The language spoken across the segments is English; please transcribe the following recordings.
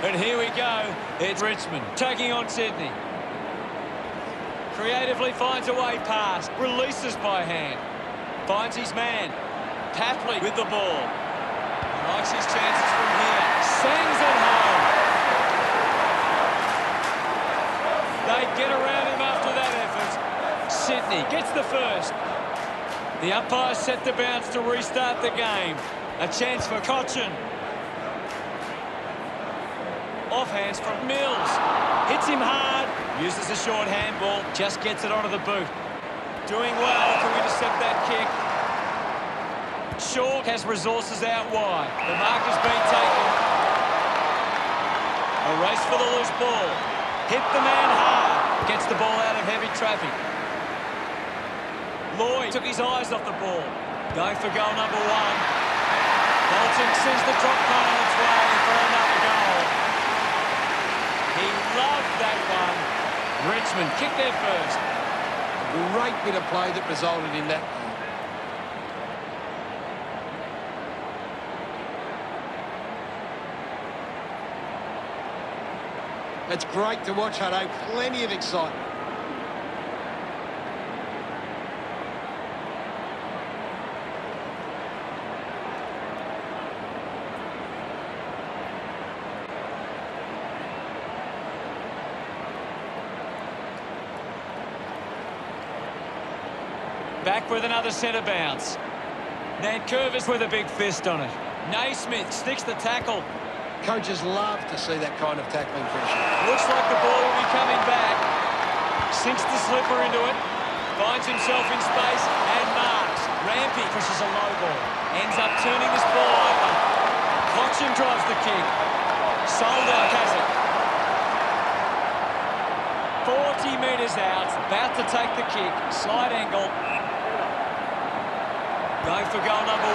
And here we go. It's Richmond taking on Sydney. Creatively finds a way past. Releases by hand. Finds his man. Tapley with the ball. He likes his chances from here. Sends it home. They get around him after that effort. Sydney gets the first. The umpire set the bounce to restart the game. A chance for Cochin. Offhands from Mills. Hits him hard. Uses a short handball. Just gets it onto the boot. Doing well to intercept that kick. Shaw has resources out wide. The mark has been taken. A race for the loose ball. Hit the man hard. Gets the ball out of heavy traffic. Lloyd took his eyes off the ball. Going for goal number 1. Bolton sends the drop punt on its way for another goal. He loved that one. Richmond kicked their first. Great bit of play that resulted in that. It's great to watch, Hutto. Plenty of excitement. Back with another centre bounce. Nankervis with a big fist on it. Naismith sticks the tackle. Coaches love to see that kind of tackling pressure. Looks like the ball will be coming back. Sinks the slipper into it. Finds himself in space and marks. Rampy pushes a low ball. Ends up turning this ball over. Cochin drives the kick. Soldock has it. 40 metres out. About to take the kick. Side angle. Going for goal number 1.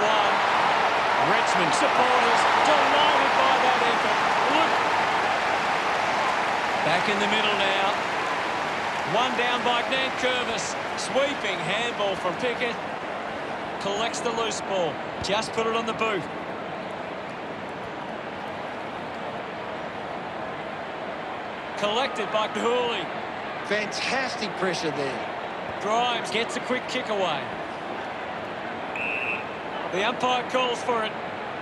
Richmond supporters delighted by that effort. Look. Back in the middle now. One down by Nankervis. Sweeping handball from Pickett. Collects the loose ball. Just put it on the boot. Collected by Cooley. Fantastic pressure there. Grimes gets a quick kick away. The umpire calls for it.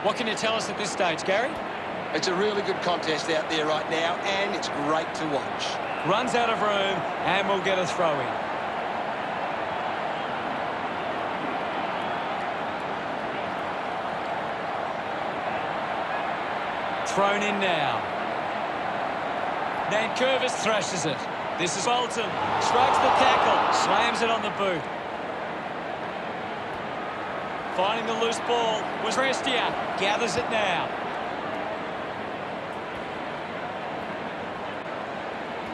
What can you tell us at this stage, Gary? It's a really good contest out there right now, and it's great to watch. Runs out of room, and we'll get a throw-in. Thrown in now. Nankervis thrashes it. This is Bolton. Shrugs the tackle. Slams it on the boot. Finding the loose ball was Restia. Gathers it now.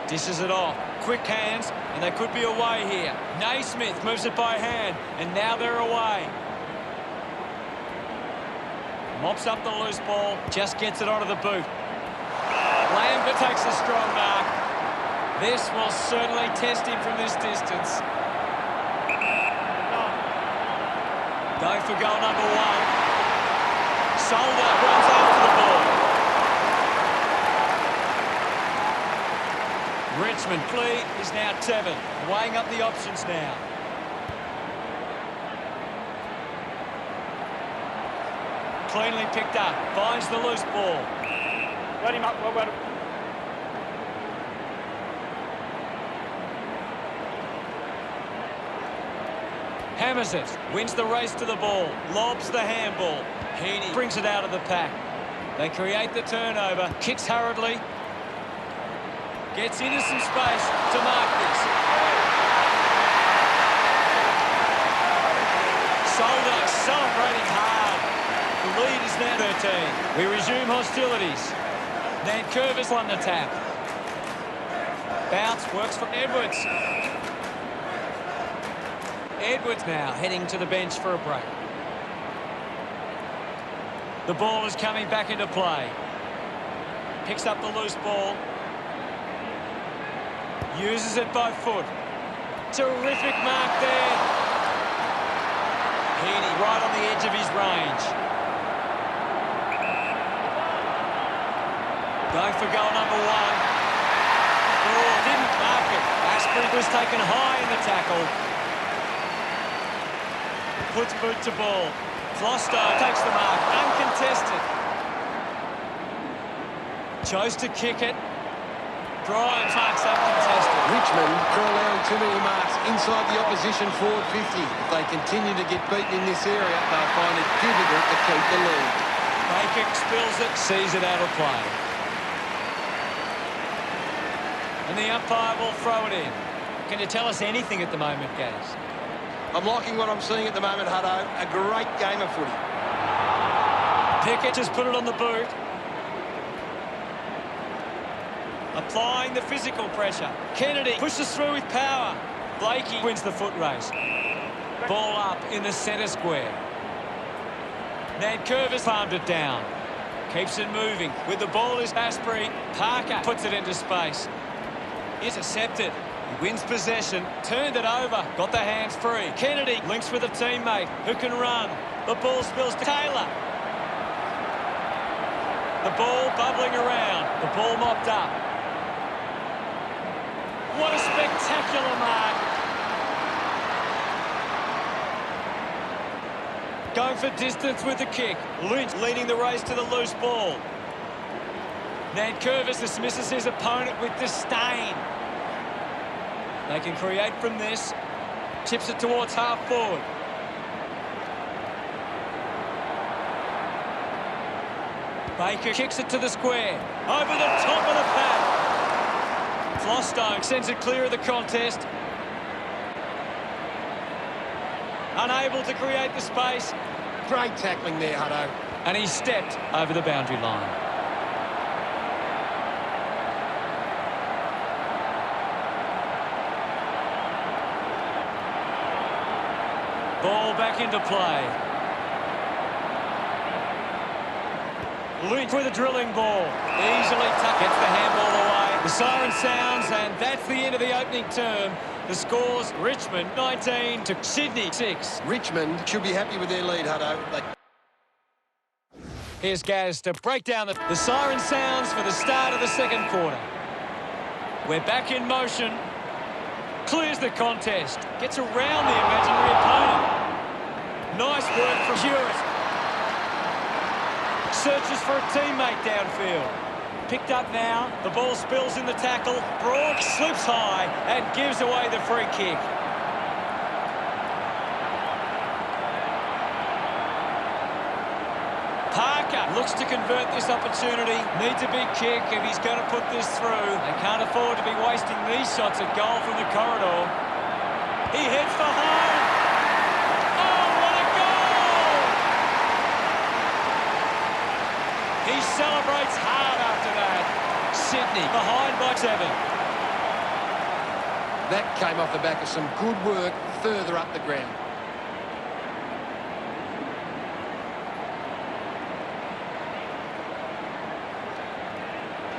Dishes it off. Quick hands, and they could be away here. Naismith moves it by hand, and now they're away. Mops up the loose ball, just gets it onto the boot. Lambert takes a strong mark. This will certainly test him from this distance. Going for goal number 1. Soldock runs after the ball. Richmond lead is now 7. Weighing up the options now. Cleanly picked up. Finds the loose ball. Let him up. Well. Hammers it. Wins the race to the ball. Lobs the handball. Heaney brings it out of the pack. They create the turnover. Kicks hurriedly. Gets into some space to mark this. Soldock celebrating hard. The lead is now 13. We resume hostilities. Nankervis won the tap. Bounce works for Edwards. Edwards now heading to the bench for a break. The ball is coming back into play. Picks up the loose ball. Uses it by foot. Terrific mark there. Heaney right on the edge of his range. Going for goal number one. Oh, didn't mark it. Asprey was taken high in the tackle. Puts boot to ball. Flostone takes the mark. Uncontested. Chose to kick it. Grimes marks uncontested. Richmond are allowing too many marks inside the opposition forward 50. If they continue to get beaten in this area, they'll find it difficult to keep the lead. Baker spills it, sees it out of play. And the umpire will throw it in. Can you tell us anything at the moment, Gaz? I'm liking what I'm seeing at the moment, Hutto. A great game of footy. Pickett just put it on the boot. Applying the physical pressure. Kennedy pushes through with power. Blakey wins the foot race. Ball up in the centre square. Nankervis palmed it down. Keeps it moving. With the ball is Asprey. Parker puts it into space. Intercepted. He wins possession. Turned it over. Got the hands free. Kennedy links with a teammate who can run. The ball spills to Taylor. The ball bubbling around. The ball mopped up. What a spectacular mark. Going for distance with the kick. Lynch leading the race to the loose ball. Nankervis dismisses his opponent with disdain. They can create from this. Chips it towards half forward. Baker kicks it to the square. Over the top of the pad. Flostone sends it clear of the contest. Unable to create the space. Great tackling there, Hutto. And he stepped over the boundary line. Ball back into play. Lynch with a drilling ball. Easily tucked. Gets the handball away. The siren sounds, and that's the end of the opening term. The score's Richmond 19 to Sydney 6. Richmond should be happy with their lead, Hutto. Here's Gaz to break down the siren sounds for the start of the second quarter. We're back in motion. Clears the contest. Gets around the imaginary opponent. Nice work from Hewitt. Searches for a teammate downfield. Picked up now. The ball spills in the tackle. Broad slips high and gives away the free kick. Parker looks to convert this opportunity. Needs a big kick if he's going to put this through. They can't afford to be wasting these shots at goal from the corridor. He heads for home. Oh, what a goal! He celebrates hard after that. Sydney behind by 7. That came off the back of some good work further up the ground.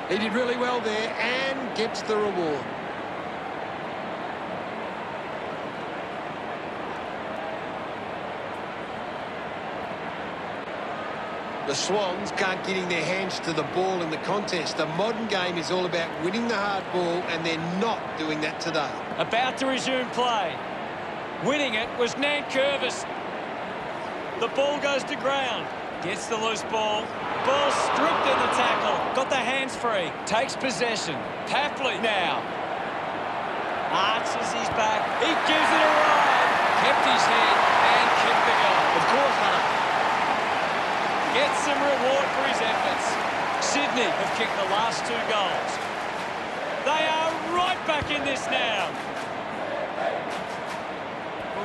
He did really well there and gets the reward. The Swans can't get their hands to the ball in the contest. The modern game is all about winning the hard ball, and they're not doing that today. About to resume play. Winning it was Nankervis. The ball goes to ground. Gets the loose ball. Ball stripped in the tackle. Got the hands free. Takes possession. Papley now. Arches his back. He gives it a ride. Kept his head and kicked the goal. Of course, Hutto. Gets some reward for his efforts. Sydney have kicked the last 2 goals. They are right back in this now.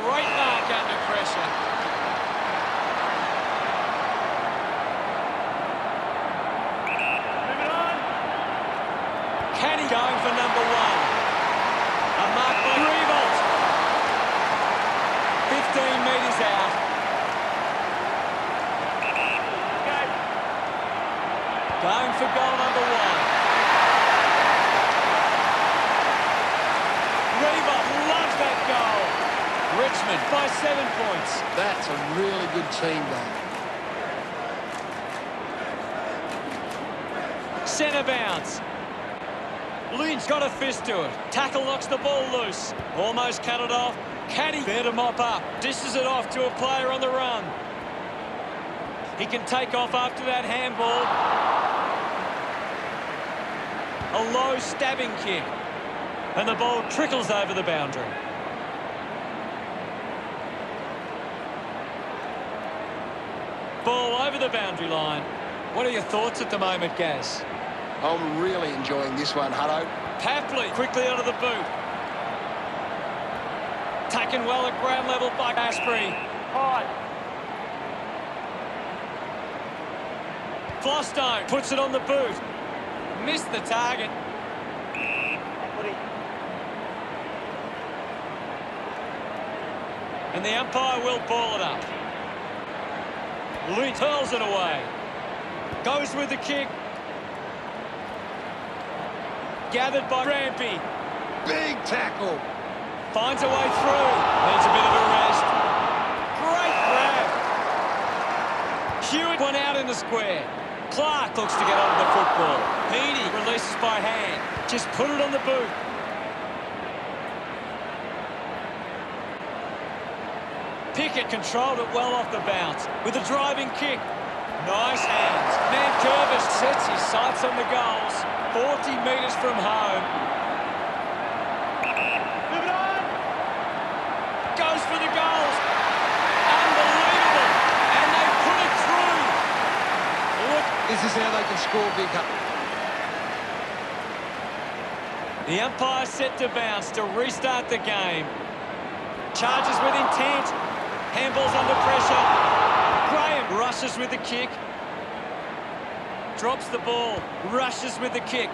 Great mark under pressure. Moving on. Canny going for number 1. A mark by Revolt. 15 metres out. Going for goal number 1. Revolt loves that goal. Richmond by 7 points. That's a really good team goal. Centre bounce. Lynch got a fist to it. Tackle knocks the ball loose. Almost cut it off. Caddy there to mop up. Dishes it off to a player on the run. He can take off after that handball. A low stabbing kick. And the ball trickles over the boundary. Ball over the boundary line. What are your thoughts at the moment, Gaz? I'm really enjoying this one, Hutto. Papley quickly onto the boot. Taken well at ground level by Asprey. High. Flostone puts it on the boot. Missed the target. Footy. And the umpire will ball it up. Lynch hurls it away. Goes with the kick. Gathered by Rampy. Big tackle. Finds a way through. Needs a bit of a rest. Great grab. Hewitt went out in the square. Clark looks to get onto the football. Heaney releases by hand. Just put it on the boot. Pickett controlled it well off the bounce with a driving kick. Nice hands. Nankervis sets his sights on the goals. 40 metres from home. Move it on. Goes for the goals. Unbelievable. And they put it through. Look. This is how they can score big. The umpire set to bounce to restart the game. Charges with intent. Handball's under pressure. Graham rushes with the kick. Drops the ball. Rushes with the kick.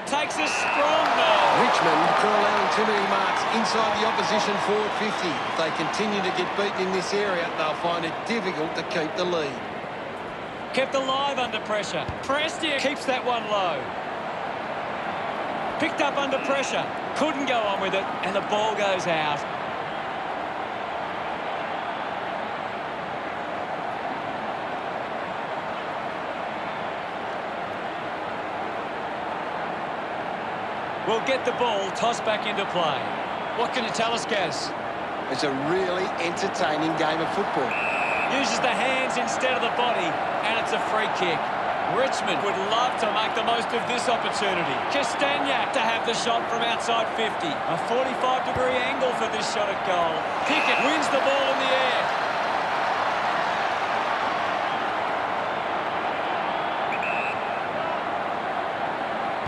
Takes a strong ball. Richmond are allowing too many marks inside the opposition forward 50. If they continue to get beaten in this area, they'll find it difficult to keep the lead. Kept alive under pressure. Prestia keeps that one low. Picked up under pressure. Couldn't go on with it, and the ball goes out. We'll get the ball tossed back into play. What can you tell us, Gaz? It's a really entertaining game of football. Uses the hands instead of the body, and it's a free kick. Richmond would love to make the most of this opportunity. Castagnac to have the shot from outside 50. A 45-degree angle for this shot at goal. Pickett wins the ball in the air.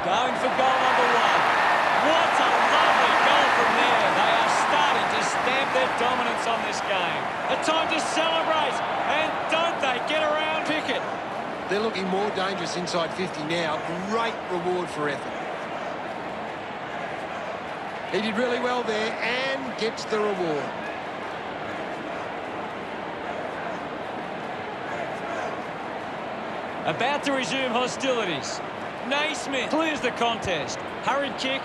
Going for goal number one. What a lovely goal from there. They are starting to stamp their dominance on this game. A time to celebrate. And don't they get around Pickett? They're looking more dangerous inside 50 now. Great reward for effort. He did really well there and gets the reward. About to resume hostilities. Naismith clears the contest. Hurried kick.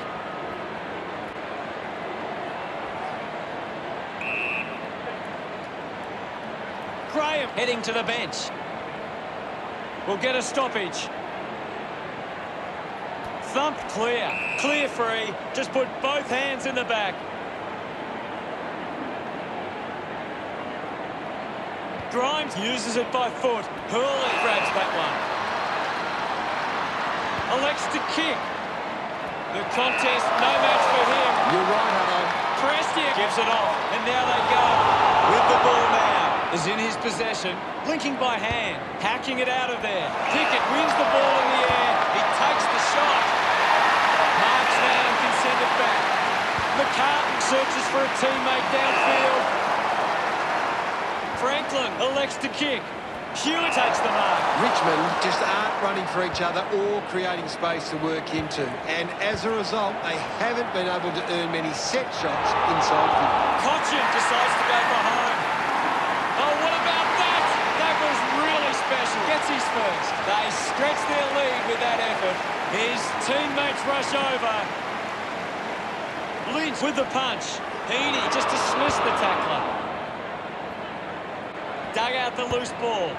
Graham heading to the bench. We'll get a stoppage. Thump clear. Clear free. Just put both hands in the back. Grimes uses it by foot. Hurley grabs that one. Elects to kick. The contest, no match for him. You're right, Hutto. Prestia gives it off, and now they go. With the ball now, is in his possession, linking by hand, hacking it out of there. Pickett wins the ball in the air. He takes the shot. Marks now and can send it back. McCartan searches for a teammate downfield. Franklin elects to kick. Hewitt takes the mark. Richmond just aren't running for each other or creating space to work into. And as a result, they haven't been able to earn many set shots inside 50. Cochin decides to go for home. Oh, what about that? That was really special. Gets his first. They stretch their lead with that effort. His teammates rush over. Lynch with the punch. Heaney just dismissed the tackler. Dug out the loose ball.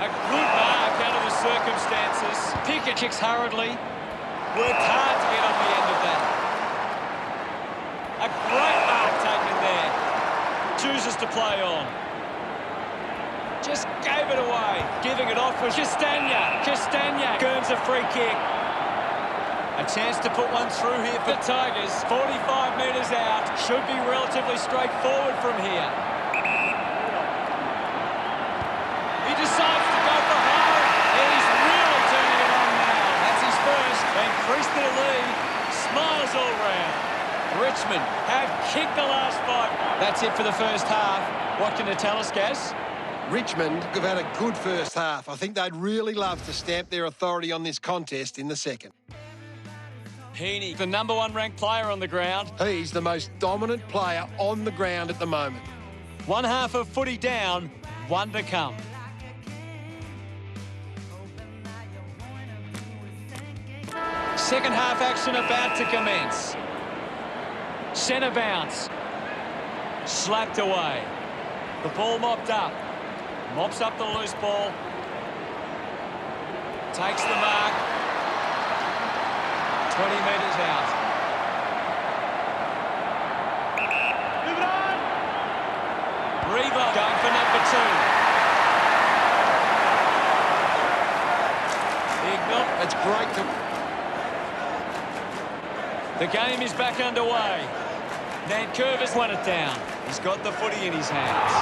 A good mark out of the circumstances. Pickett kicks hurriedly. Worked hard to get on the end of that. A great mark taken there. Chooses to play on. Just gave it away. Giving it off was Castagna. Castagna earns a free kick. A chance to put one through here for the Tigers. 45 metres out. Should be relatively straightforward from here. He decides to go for home. And he's really turning it on now. That's his first. They increased the lead. Smiles all round. Richmond have kicked the last 5. That's it for the first half. What can you tell us, Gaz? Richmond have had a good first half. I think they'd really love to stamp their authority on this contest in the second. Heaney, the #1 ranked player on the ground. He's the most dominant player on the ground at the moment. One half of footy down, one to come. Second half action about to commence. Centre bounce. Slapped away. The ball mopped up. Mops up the loose ball. Takes the mark. 20 metres out. Move it on. Revo going for #2. It's great to... The game is back underway. Nankervis won it down. He's got the footy in his hands.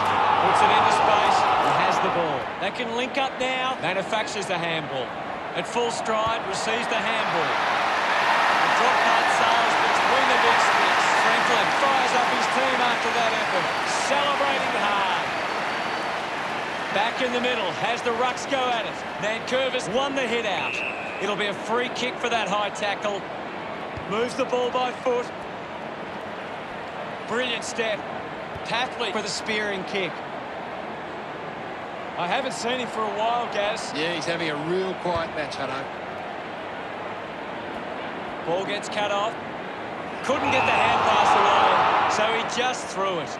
Puts it into space. He has the ball. They can link up now. Manufactures the handball. At full stride, receives the handball. Drop punt sails between the big sticks. Franklin fires up his team after that effort. Celebrating hard. Back in the middle. Has the rucks go at it. Nankervis won the hit out. It'll be a free kick for that high tackle. Moves the ball by foot. Brilliant step. Tapley with a spearing kick. I haven't seen him for a while, Gaz. Yeah, he's having a real quiet match, Hutto. Ball gets cut off. Couldn't get the hand pass away, so he just threw it.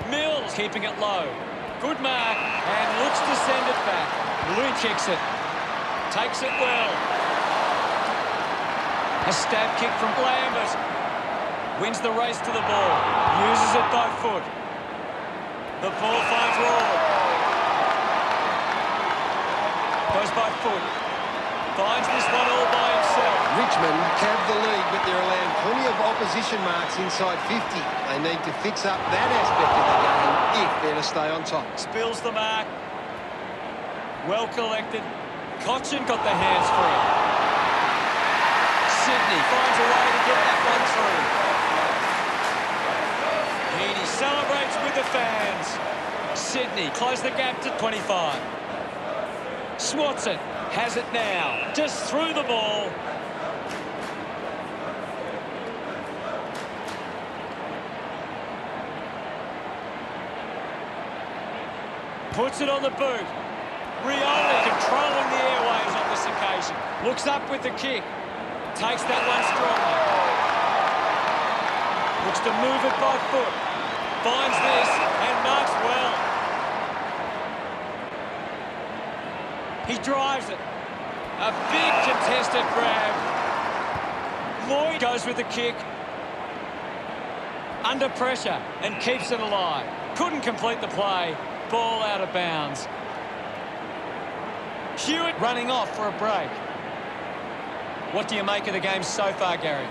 Mills keeping it low. Good mark, and looks to send it back. Blue kicks it. Takes it well. A stab kick from Lambert. Wins the race to the ball. Uses it by foot. The ball finds Ward. Goes by foot. Finds this one all by himself. Richmond have the lead, but they're allowing plenty of opposition marks inside 50. They need to fix up that aspect of the game if they're to stay on top. Spills the mark. Well collected. Cochin got the hands free. Sydney finds a way to get that one through. Heaney celebrates with the fans. Sydney close the gap to 25. Swatson has it now. Just through the ball. Puts it on the boot. Rioli controlling the airways on this occasion. Looks up with the kick. Takes that one strongly. Looks to move it by foot. Finds this and marks well. He drives it. A big contested grab. Lloyd goes with the kick. Under pressure and keeps it alive. Couldn't complete the play. Ball out of bounds. Hewitt running off for a break. What do you make of the game so far, Gary?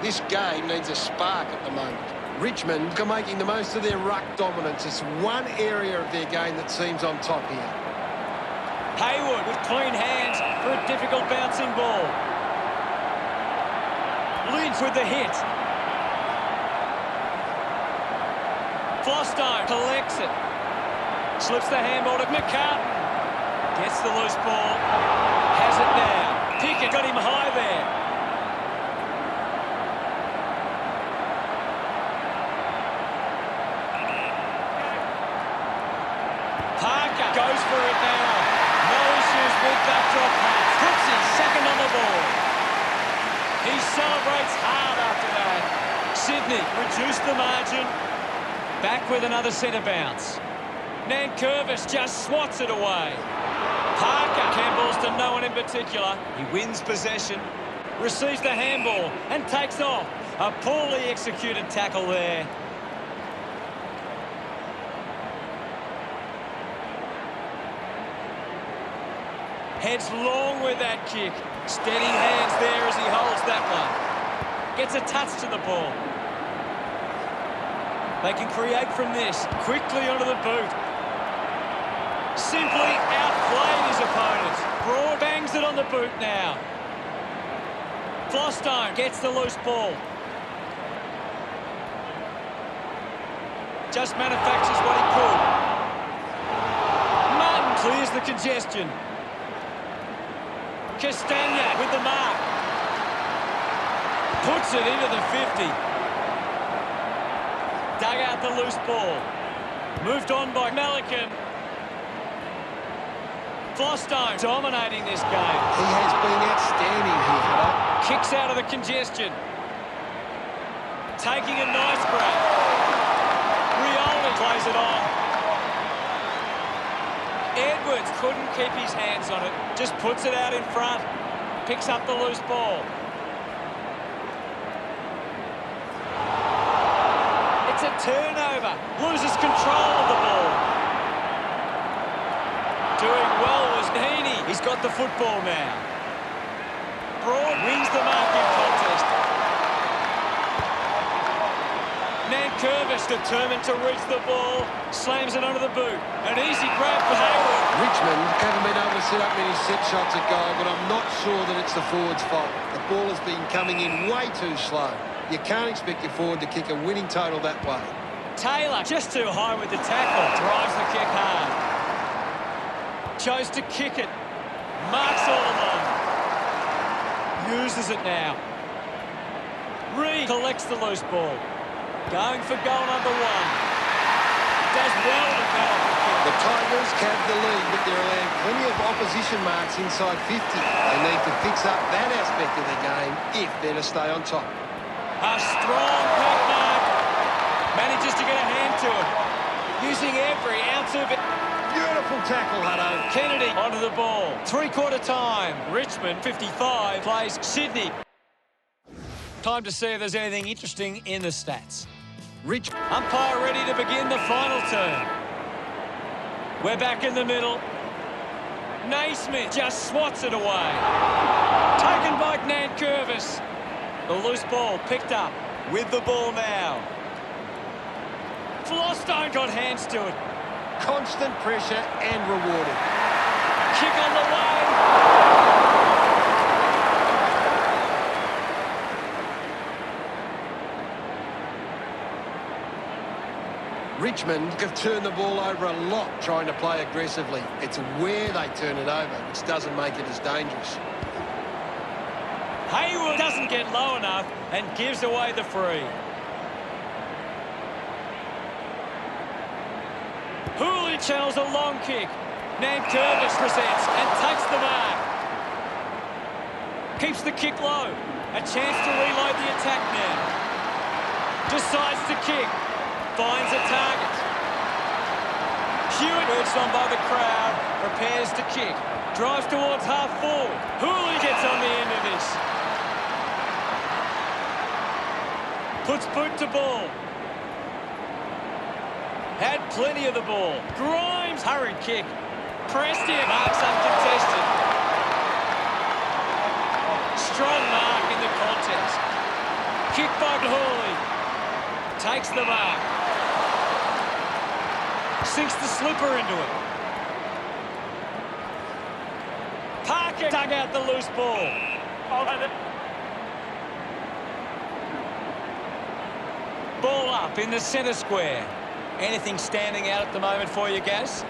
This game needs a spark at the moment. Richmond are making the most of their ruck dominance. It's one area of their game that seems on top here. Hayward with clean hands for a difficult bouncing ball. Lynch with the hit. Flostone collects it. Slips the handball to McCartan. Gets the loose ball. Has it now. Pickett got him high there. Parker goes for it now. No issues with that drop pass. Puts his second on the ball. He celebrates hard after that. Sydney reduced the margin. Back with another centre bounce. Nankervis just swats it away. Parker handballs to no one in particular. He wins possession, receives the handball and takes off. A poorly executed tackle there. Heads long with that kick. Steady hands there as he holds that one. Gets a touch to the ball. They can create from this. Quickly onto the boot. Simply outplayed his opponent. Broad bangs it on the boot now. Flostone gets the loose ball. Just manufactures what he could. Martin clears the congestion. Castagna with the mark. Puts it into the 50. Dug out the loose ball. Moved on by Melican. Flostone dominating this game. He has been outstanding here, Hutto. Kicks out of the congestion. Taking a nice grab. Rioli plays it on. Edwards couldn't keep his hands on it. Just puts it out in front. Picks up the loose ball. It's a turnover. Loses control of the ball. Doing well was Heaney. He's got the football now. Broad wins the marking contest. Nankervis determined to reach the ball. Slams it under the boot. An easy grab for Hayward. Richmond haven't been able to set up many set shots at goal, but I'm not sure that it's the forward's fault. The ball has been coming in way too slow. You can't expect your forward to kick a winning total that way. Taylor just too high with the tackle. Drives the kick hard. Chose to kick it. Marks all along. Uses it now. Reed collects the loose ball. Going for goal number one. Does well to develop the kick. The Tigers have the lead, but they're allowing plenty of opposition marks inside 50. They need to fix up that aspect of the game if they're to stay on top. A strong pack mark. Manages to get a hand to it. Using every ounce of it. Beautiful tackle, Hutto. Kennedy onto the ball. Three-quarter time. Richmond 55 plays Sydney. Time to see if there's anything interesting in the stats. Umpire ready to begin the final turn. We're back in the middle. Naismith just swats it away. Taken by Nankervis. The loose ball picked up with the ball now. Flostone got hands to it. Constant pressure and rewarded. Kick on the way. Richmond have turned the ball over a lot trying to play aggressively. It's where they turn it over, which doesn't make it as dangerous. Hayward doesn't get low enough and gives away the free. Hooley channels a long kick. Nankervis presents and takes the mark. Keeps the kick low. A chance to reload the attack now. Decides to kick. Finds a target. Hewitt urged on by the crowd. Prepares to kick. Drives towards half forward. Hooley gets on the end of this. Puts boot to ball. Had plenty of the ball. Grimes, hurried kick. Pressed him. Marks uncontested. Strong mark in the contest. Kick by Hooley. Takes the mark. Sinks the slipper into it. Parker dug out the loose ball. Ball up in the centre square. Anything standing out at the moment for you, Gaz?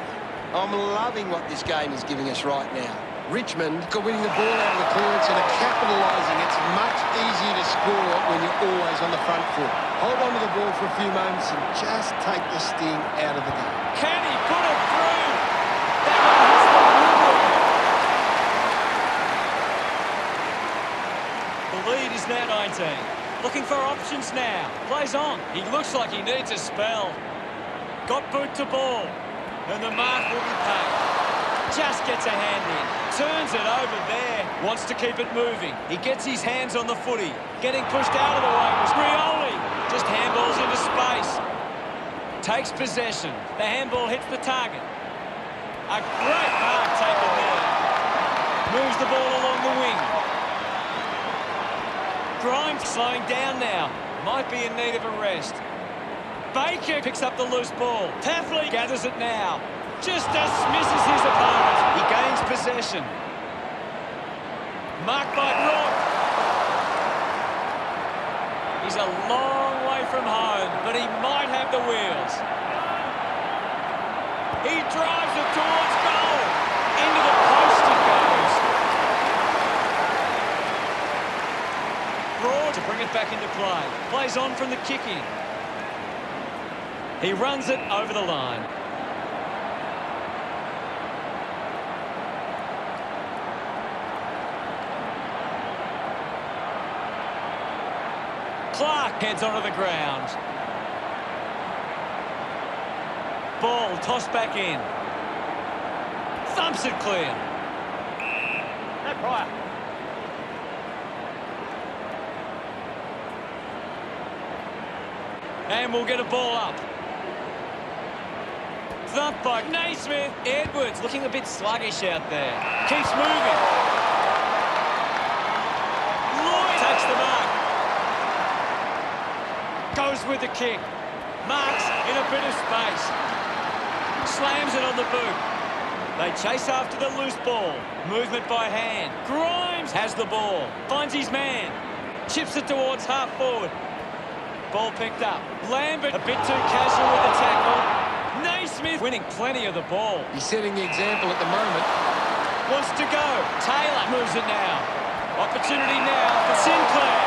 I'm loving what this game is giving us right now. Richmond are winning the ball out of the clearance and are capitalising. It's much easier to score when you're always on the front foot. Hold on to the ball for a few moments and just take the sting out of the game. Can he put it through? That one hits the woodwork. The lead is now 19. Looking for options now. Plays on. He looks like he needs a spell. Got boot to ball. And the mark will be paid. Just gets a hand in. Turns it over there. Wants to keep it moving. He gets his hands on the footy. Getting pushed out of the way was Rioli. Just handballs into space. Takes possession. The handball hits the target. A great mark taken there. Moves the ball along the wing. Grimes slowing down now. Might be in need of a rest. Baker picks up the loose ball. Taffley gathers it now. Just dismisses his opponent. He gains possession. Marked by Broad. He's a long way from home, but he might have the wheels. He drives it towards goal. Into the post it goes. Broad to bring it back into play. Plays on from the kick-in. He runs it over the line. Clark heads onto the ground. Ball tossed back in. Thumps it clear. No prior. And we'll get a ball up. Thumped by Naismith. Edwards looking a bit sluggish out there. Keeps moving. Lloyd takes the mark. Goes with the kick. Marks in a bit of space. Slams it on the boot. They chase after the loose ball. Movement by hand. Grimes has the ball. Finds his man. Chips it towards half forward. Ball picked up. Lambert a bit too casual with the tackle. Naismith winning plenty of the ball. He's setting the example at the moment. Wants to go. Taylor moves it now. Opportunity now for Sinclair.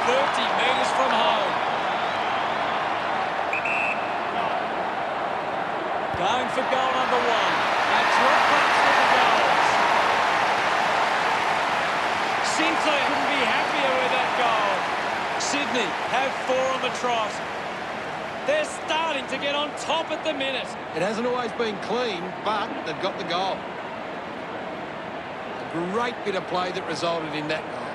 30 metres from home. Going for goal number one. A drop back for the goals. Sinclair couldn't be happier with that goal. Sydney have 4 on the trot. They're starting to get on top at the minute. It hasn't always been clean, but they've got the goal. A great bit of play that resulted in that goal.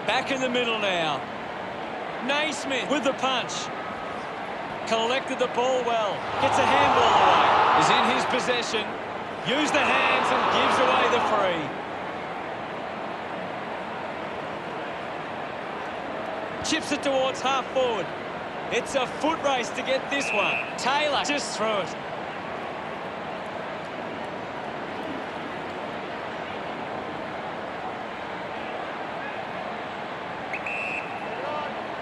Back in the middle now. Naismith with the punch. Collected the ball well. Gets a handball away. Is in his possession. Used the hands and gives away the free. Chips it towards half forward. It's a foot race to get this one. Taylor just threw it.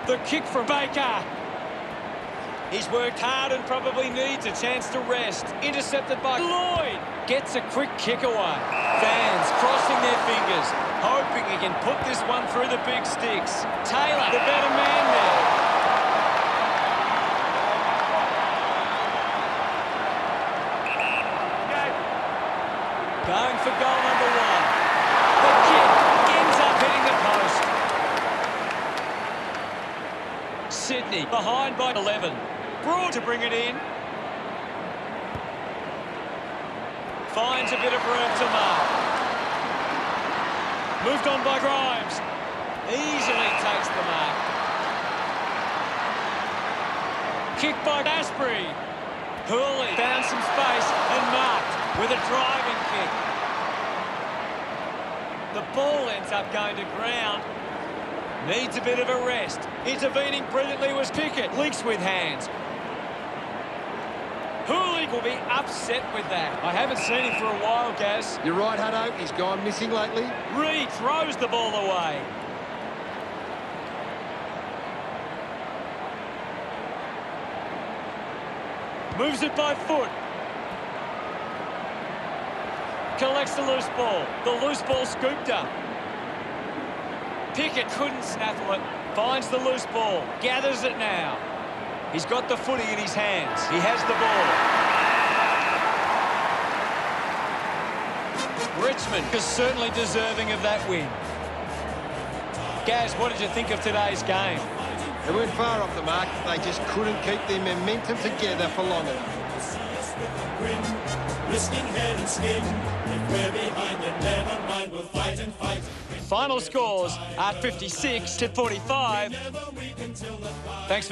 The kick from Baker. He's worked hard and probably needs a chance to rest. Intercepted by Lloyd. Gets a quick kick away. Fans crossing their fingers, hoping he can put this one through the big sticks. Taylor, the better man there. Going for goal number one. The kick ends up hitting the post. Sydney behind by 11. Broad to bring it in. Finds a bit of room to mark. Moved on by Grimes. Easily takes the mark. Kick by Asprey. Hooley found some space and marked with a driving kick. The ball ends up going to ground. Needs a bit of a rest. Intervening brilliantly was Pickett. Links with hands. Hooley will be upset with that. I haven't seen him for a while, Gaz. You're right, Hutto. He's gone missing lately. Reed throws the ball away. Moves it by foot. Collects the loose ball. The loose ball scooped up. Pickett couldn't snaffle it. Finds the loose ball. Gathers it now. He's got the footy in his hands. He has the ball. Richmond is certainly deserving of that win. Gaz, what did you think of today's game? They weren't far off the mark. They just couldn't keep their momentum together for long enough. Risking head and skin. If we're behind, then never mind, we'll fight and fight. Final scores are 56 to 45. Thanks for